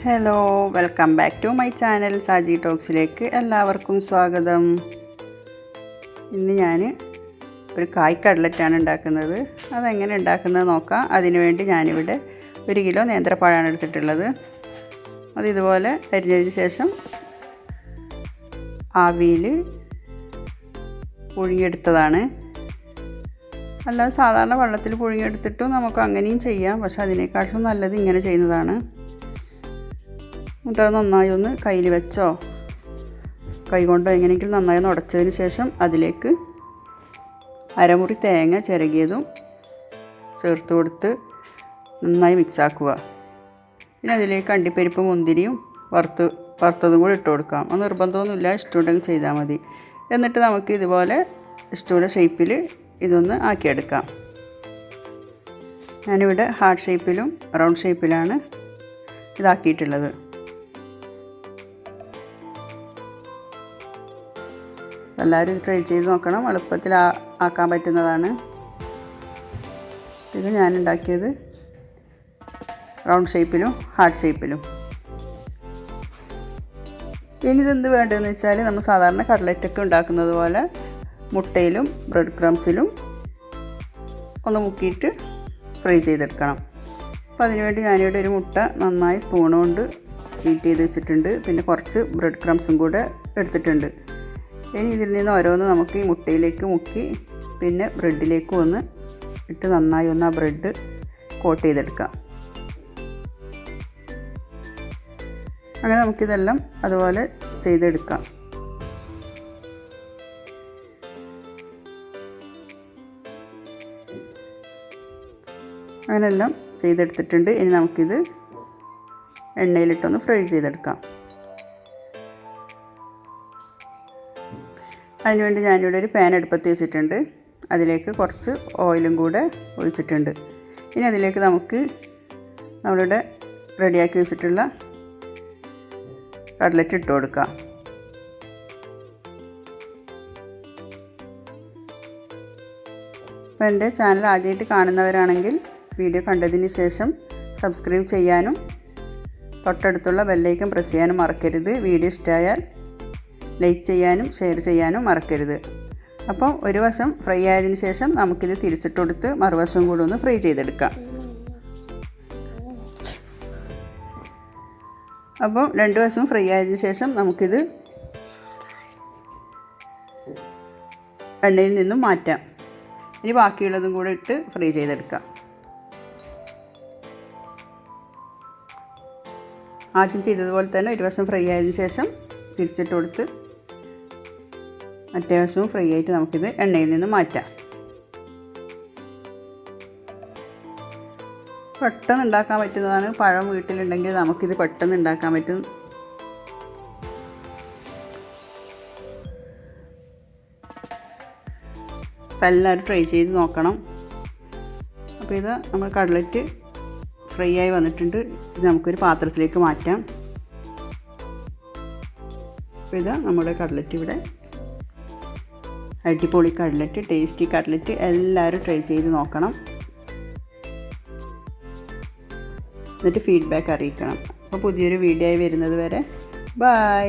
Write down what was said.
Hello, welcome back to my channel Saji ടോക്സിലേക്ക് എല്ലാവർക്കും സ്വാഗതം. ഇന്ന് ഞാൻ ഒരു കായ് കട്ലറ്റാണ് ഉണ്ടാക്കുന്നത്. അതെങ്ങനെ ഉണ്ടാക്കുന്നത് നോക്കാം. അതിനുവേണ്ടി ഞാനിവിടെ 1 കിലോ നേന്ത്രപ്പഴമാണ് എടുത്തിട്ടുള്ളത്. അത് ഇതുപോലെ അരിഞ്ഞതിന് ശേഷം ആവിയിൽ പുഴുങ്ങിയെടുത്തതാണ്. അല്ലാതെ സാധാരണ വെള്ളത്തിൽ പുഴുങ്ങിയെടുത്തിട്ടും നമുക്ക് അങ്ങനെയും ചെയ്യാം. പക്ഷെ അതിനേക്കാളും നല്ലത് ഇങ്ങനെ ചെയ്യുന്നതാണ്. എന്നിട്ട് അത് നന്നായി ഒന്ന് കയ്യിൽ വെച്ചോ കൈ കൊണ്ടോ എങ്ങനെയെങ്കിലും നന്നായി ഒന്ന് ഉടച്ചതിന് ശേഷം അതിലേക്ക് അരമുറി തേങ്ങ ചിരകിയതും ചേർത്ത് കൊടുത്ത് നന്നായി മിക്സാക്കുക. പിന്നെ അതിലേക്ക് അണ്ടിപ്പരിപ്പ് മുന്തിരിയും വറുത്തതും കൂടി ഇട്ട് കൊടുക്കാം. അത് നിർബന്ധമൊന്നുമില്ല, ഇഷ്ടമുണ്ടെങ്കിൽ ചെയ്താൽ മതി. എന്നിട്ട് നമുക്ക് ഇതുപോലെ ഇഷ്ടമുള്ള ഷേപ്പിൽ ഇതൊന്ന് ആക്കിയെടുക്കാം. ഞാനിവിടെ ഹാർട്ട് ഷേപ്പിലും റൗണ്ട് ഷേപ്പിലാണ് ഇതാക്കിയിട്ടുള്ളത്. എല്ലാവരും ട്രൈ ചെയ്ത് നോക്കണം. എളുപ്പത്തിൽ ആക്കാൻ പറ്റുന്നതാണ്. ഇത് ഞാൻ ഉണ്ടാക്കിയത് റൗണ്ട് ഷേപ്പിലും ഹാർട്ട് ഷേപ്പിലും. ഇനി ഇതെന്ത് വേണ്ടതെന്ന് വെച്ചാൽ നമ്മൾ സാധാരണ കട്ലറ്റൊക്കെ ഉണ്ടാക്കുന്നത് പോലെ മുട്ടയിലും ബ്രെഡ് ക്രംസിലും ഒന്ന് മുക്കിയിട്ട് ഫ്രൈ ചെയ്തെടുക്കണം. അപ്പോൾ അതിനുവേണ്ടി ഞാനിവിടെ ഒരു മുട്ട നന്നായി സ്പൂൺ കൊണ്ട് ബീറ്റ് ചെയ്ത് വെച്ചിട്ടുണ്ട്. പിന്നെ കുറച്ച് ബ്രെഡ് ക്രംസും കൂടെ എടുത്തിട്ടുണ്ട്. ഇനി ഇതിൽ നിന്ന് ഓരോന്ന് നമുക്ക് ഈ മുട്ടയിലേക്ക് മുക്കി പിന്നെ ബ്രെഡിലേക്ക് ഒന്ന് ഇട്ട് നന്നായി ഒന്ന് ആ ബ്രെഡ് കോട്ട് ചെയ്തെടുക്കാം. അങ്ങനെ നമുക്കിതെല്ലാം അതുപോലെ ചെയ്തെടുക്കാം. അങ്ങനെയെല്ലാം ചെയ്തെടുത്തിട്ടുണ്ട്. ഇനി നമുക്കിത് എണ്ണയിലിട്ടൊന്ന് ഫ്രൈ ചെയ്തെടുക്കാം. അതിനുവേണ്ടി ഞാനിവിടെ ഒരു പാൻ അടുപ്പത്ത് വെച്ചിട്ടുണ്ട്. അതിലേക്ക് കുറച്ച് ഓയിലും കൂടെ ഒഴിച്ചിട്ടുണ്ട്. ഇനി അതിലേക്ക് നമുക്ക് നമ്മളിവിടെ റെഡിയാക്കി വെച്ചിട്ടുള്ള കട്ലറ്റ് ഇട്ട് കൊടുക്കാം. അപ്പോൾ എൻ്റെ ചാനൽ ആദ്യമായിട്ട് കാണുന്നവരാണെങ്കിൽ വീഡിയോ കണ്ടതിന് ശേഷം സബ്സ്ക്രൈബ് ചെയ്യാനും തൊട്ടടുത്തുള്ള ബെല്ലൈക്കൺ പ്രസ് ചെയ്യാനും മറക്കരുത്. വീഡിയോ ഇഷ്ടമായാൽ ലൈക്ക് ചെയ്യാനും ഷെയർ ചെയ്യാനും മറക്കരുത്. അപ്പോൾ ഒരു വശം ഫ്രൈ ആയതിനു ശേഷം നമുക്കിത് തിരിച്ചിട്ട് കൊടുത്ത് മറുവശം കൂടി ഒന്ന് ഫ്രൈ ചെയ്തെടുക്കാം. അപ്പോൾ 2 വശവും ഫ്രൈ ആയതിനു ശേഷം നമുക്കിത് എണ്ണയിൽ നിന്നും മാറ്റാം. ഇനി ബാക്കിയുള്ളതും കൂടെ ഇട്ട് ഫ്രൈ ചെയ്തെടുക്കാം. ആദ്യം ചെയ്തതുപോലെ തന്നെ ഒരു വശം ഫ്രൈ ആയതിനു ശേഷം തിരിച്ചിട്ട് കൊടുത്ത് മറ്റേ വശവും ഫ്രൈ ആയിട്ട് നമുക്കിത് എണ്ണയിൽ നിന്ന് മാറ്റാം. പെട്ടെന്ന് ഉണ്ടാക്കാൻ പറ്റുന്നതാണ്. പഴം വീട്ടിലുണ്ടെങ്കിൽ നമുക്കിത് പെട്ടെന്ന് ഉണ്ടാക്കാൻ പറ്റും. അപ്പോൾ എല്ലാവരും ട്രൈ ചെയ്ത് നോക്കണം. അപ്പോൾ ഇത് നമ്മൾ കട്ലറ്റ് ഫ്രൈ ആയി വന്നിട്ടുണ്ട്. ഇത് നമുക്കൊരു പാത്രത്തിലേക്ക് മാറ്റാം. അപ്പോൾ ഇത് നമ്മുടെ കട്ലറ്റ് ഇവിടെ അടിപൊളി കട്ലറ്റ്, ടേസ്റ്റി കട്ലറ്റ് എല്ലാവരും ട്രൈ ചെയ്ത് നോക്കണം. എന്നിട്ട് ഫീഡ്ബാക്ക് അറിയിക്കണം. അപ്പോൾ പുതിയൊരു വീഡിയോ ആയി വരുന്നത് വരെ ബൈ.